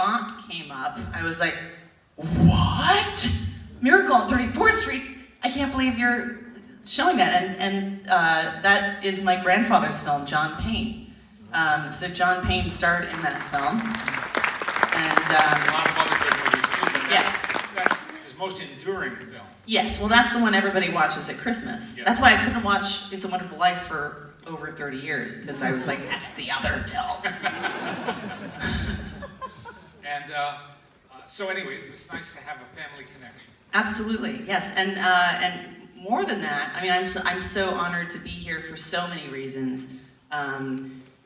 font came up, I was like, what? Miracle on 34th Street? I can't believe you're showing that. And that is my grandfather's film, John Payne. So John Payne starred in that film. And a lot of other good movies too, but yes. That's his most enduring film. Yes, well that's the one everybody watches at Christmas. Yeah. That's why I couldn't watch It's a Wonderful Life for over 30 years, because I was like, that's the other film. And so anyway, it was nice to have a family connection. Absolutely, yes, and more than that, I mean, I'm so honored to be here for so many reasons.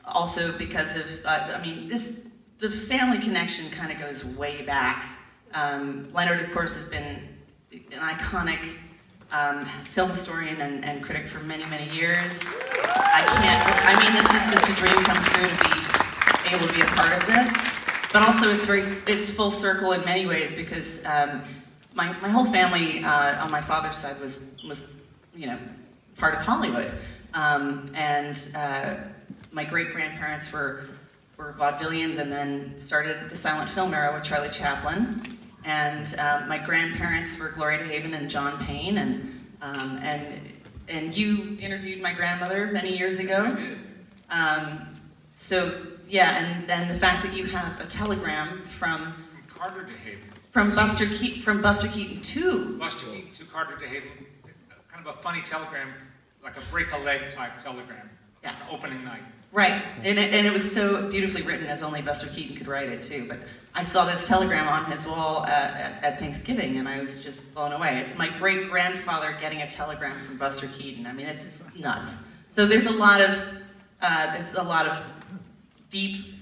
Also because of, I mean, the family connection kind of goes way back. Leonard, of course, has been an iconic film historian and critic for many, many years. I mean, this is just a dream come true to be able to be a part of this. But also, it's full circle in many ways because my whole family on my father's side was part of Hollywood, and my great grandparents were vaudevillians and then started the silent film era with Charlie Chaplin, and my grandparents were Gloria DeHaven and John Payne, and you interviewed my grandmother many years ago. I did. So yeah, and the fact that you have a telegram from Carter DeHaven. From Buster Keaton to Buster Keaton to Carter DeHaven, kind of a funny telegram, like a break-a-leg type telegram. Yeah. On opening night. Right, and it was so beautifully written, as only Buster Keaton could write it too. But I saw this telegram on his wall at Thanksgiving, and I was just blown away. It's my great grandfather getting a telegram from Buster Keaton. I mean, it's just nuts. So there's a lot of deep,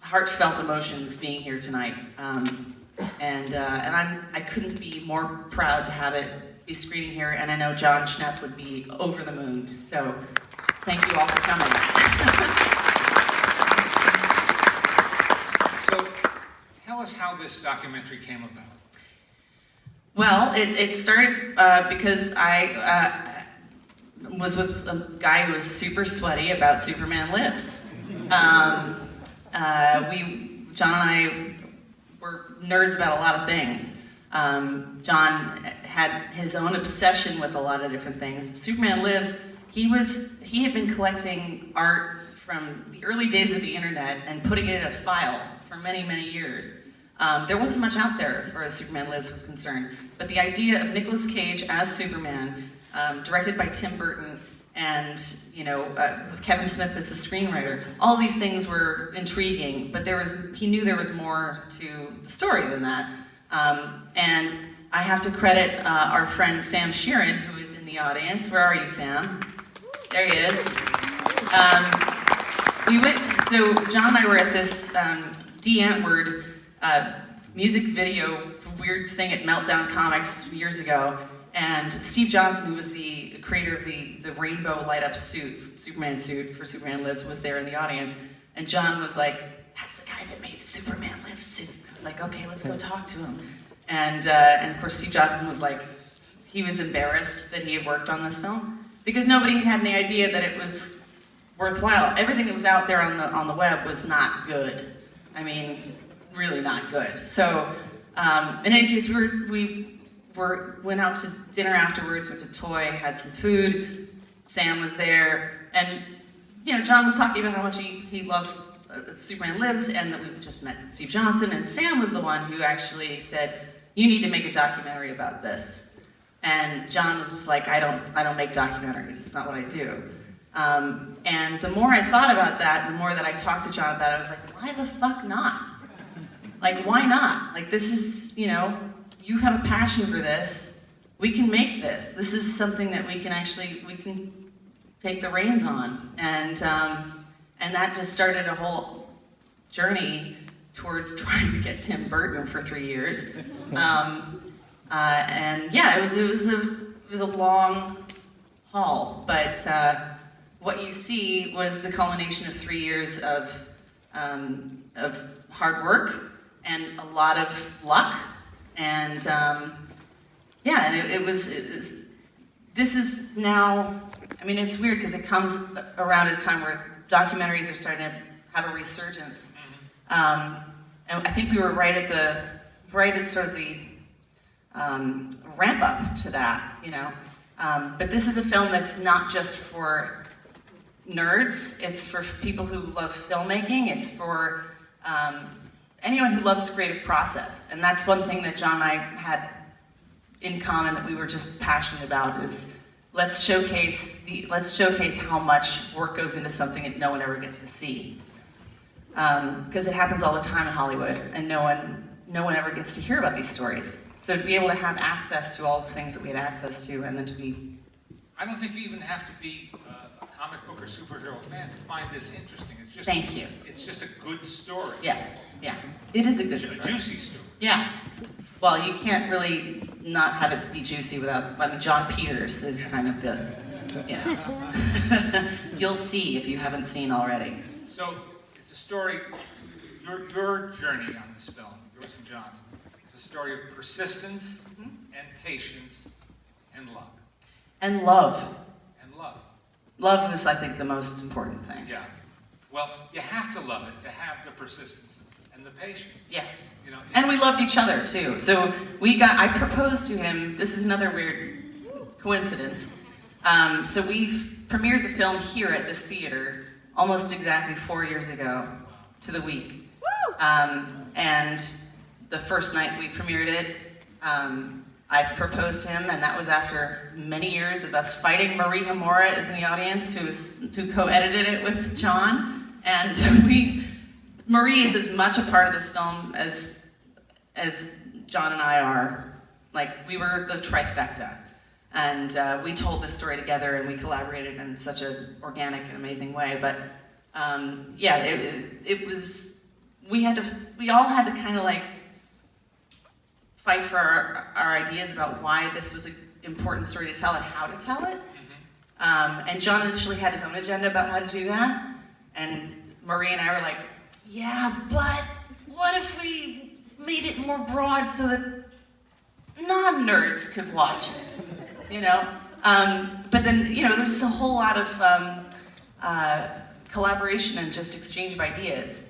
heartfelt emotions being here tonight, and I couldn't be more proud to have it be screening here. And I know John Schnepp would be over the moon. So. Thank you all for coming. So, tell us how this documentary came about. Well, it started because I was with a guy who was super sweaty about Superman Lives. John and I were nerds about a lot of things. John had his own obsession with a lot of different things. Superman Lives, he had been collecting art from the early days of the internet and putting it in a file for many, many years. There wasn't much out there as far as Superman Lives was concerned, but the idea of Nicolas Cage as Superman, directed by Tim Burton, and with Kevin Smith as the screenwriter, all these things were intriguing, but he knew there was more to the story than that. And I have to credit our friend Sam Sheeran, who is in the audience. Where are you, Sam? There he is. So John and I were at this Dee Antwoord music video weird thing at Meltdown Comics years ago, and Steve Johnson, who was the creator of the rainbow light up suit, Superman suit for Superman Lives, was there in the audience, and John was like, that's the guy that made the Superman Lives suit. I was like, okay, let's go talk to him. And of course Steve Johnson was like, he was embarrassed that he had worked on this film, because nobody had any idea that it was worthwhile. Everything that was out there on the web was not good. I mean, really not good. So, in any case, we went out to dinner afterwards, went to Toy, had some food. Sam was there, and John was talking about how much he loved Superman Lives, and that we just met Steve Johnson, and Sam was the one who actually said, you need to make a documentary about this. And John was just like, I don't make documentaries. It's not what I do. And the more I thought about that, the more that I talked to John about it, I was like, why the fuck not? Like, why not? Like, this is, you have a passion for this. We can make this. This is something that we can take the reins on. And that just started a whole journey towards trying to get Tim Burton for 3 years. And yeah, it was a long haul, but what you see was the culmination of 3 years of hard work and a lot of luck, and yeah, and it was. This is now. I mean, it's weird because it comes around at a time where documentaries are starting to have a resurgence. And I think we were right at sort of the ramp up to that, you know. But this is a film that's not just for nerds, it's for people who love filmmaking, it's for anyone who loves the creative process. And that's one thing that John and I had in common that we were just passionate about is let's showcase how much work goes into something that no one ever gets to see. Because it happens all the time in Hollywood, and no one ever gets to hear about these stories. So to be able to have access to all the things that we had access to, and then to be... I don't think you even have to be a comic book or superhero fan to find this interesting. It's just, Thank you. It's just a good story. Yes, yeah. It is a good It's story. a juicy story. Yeah. Well, you can't really not have it be juicy without, I mean, John Peters is kind of the, you know. You'll see if you haven't seen already. So, it's a story, your journey on this film, yours and John's, it's a story of persistence and patience and luck. And love. And love. Love is, I think, the most important thing. Yeah. Well, you have to love it to have the persistence and the patience. Yes. You know, And we loved each other, too. So I proposed to him, this is another weird coincidence. So we premiered the film here at this theater almost exactly 4 years ago to the week. And the first night we premiered it, I proposed to him, and that was after many years of us fighting. Marie Hamora is in the audience, who co-edited it with John. And Marie is as much a part of this film as John and I are. Like, we were the trifecta. And we told this story together, and we collaborated in such an organic and amazing way. But yeah, it was, we all had to kind of like fight for our ideas about why this was an important story to tell and how to tell it. And John initially had his own agenda about how to do that. And Marie and I were like, yeah, but what if we made it more broad so that non-nerds could watch it, you know? But then, you know, there was just a whole lot of collaboration and just exchange of ideas.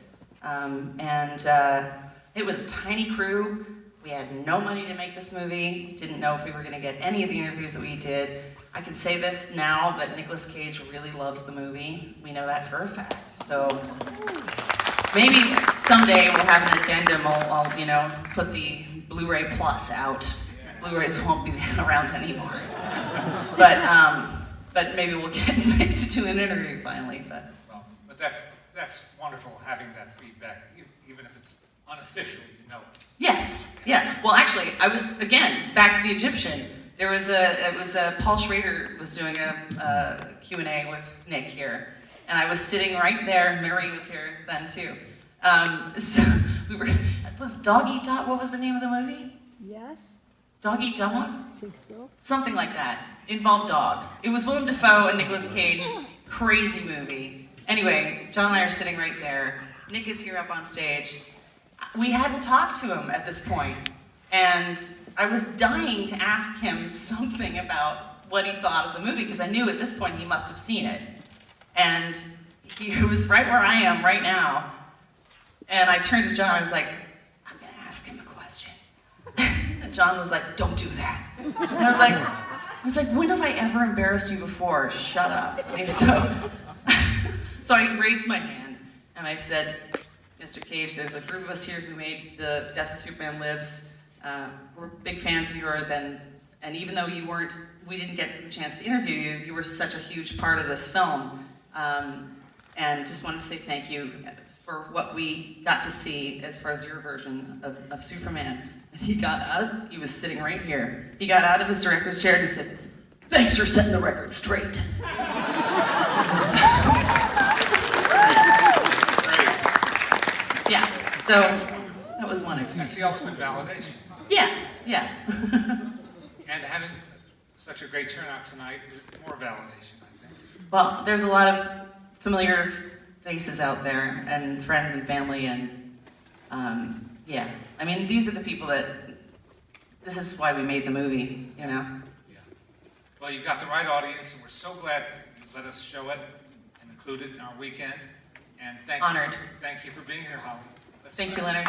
It was a tiny crew. We had no money to make this movie, didn't know if we were gonna get any of the interviews that we did. I can say this now that Nicolas Cage really loves the movie. We know that for a fact. So maybe someday we'll have an addendum. I'll you know, put the Blu-ray Plus out. Blu-rays won't be around anymore. But maybe we'll get Nick to do an interview finally. But that's wonderful having that feedback, even if it's unofficial, you know. Yes, yeah. Well, actually, again, back to the Egyptian. It was Paul Schrader was doing a Q&A with Nick here, and I was sitting right there. Mary was here then too. So was Dog Eat Dog? What was the name of the movie? Yes. Dog Eat Dog? I think so. Something like that. Involved dogs. It was Willem Dafoe and Nicolas Cage. Crazy movie. Anyway, John and I are sitting right there. Nick is here up on stage. We hadn't talked to him at this point, and I was dying to ask him something about what he thought of the movie, because I knew at this point he must have seen it. And he was right where I am right now. And I turned to John, I was like, I'm gonna ask him a question. And John was like, don't do that. And I was like, when have I ever embarrassed you before? Shut up. And so I raised my hand, and I said, Mr. Cage, there's a group of us here who made the Death of Superman Lives. We're big fans of yours, and even though we didn't get the chance to interview you, you were such a huge part of this film. And just wanted to say thank you for what we got to see as far as your version of Superman. And he was sitting right here. He got out of his director's chair and he said, thanks for setting the record straight. Yeah, so that was one experience. That's the ultimate validation. Yes, yeah. And having such a great turnout tonight is more validation, I think. Well, there's a lot of familiar faces out there, and friends and family, and yeah. I mean, these are the people this is why we made the movie, you know? Yeah. Well, you've got the right audience, and we're so glad that you let us show it and include it in our weekend. And thank Honored. you for being here, Holly. Thank you, Leonard.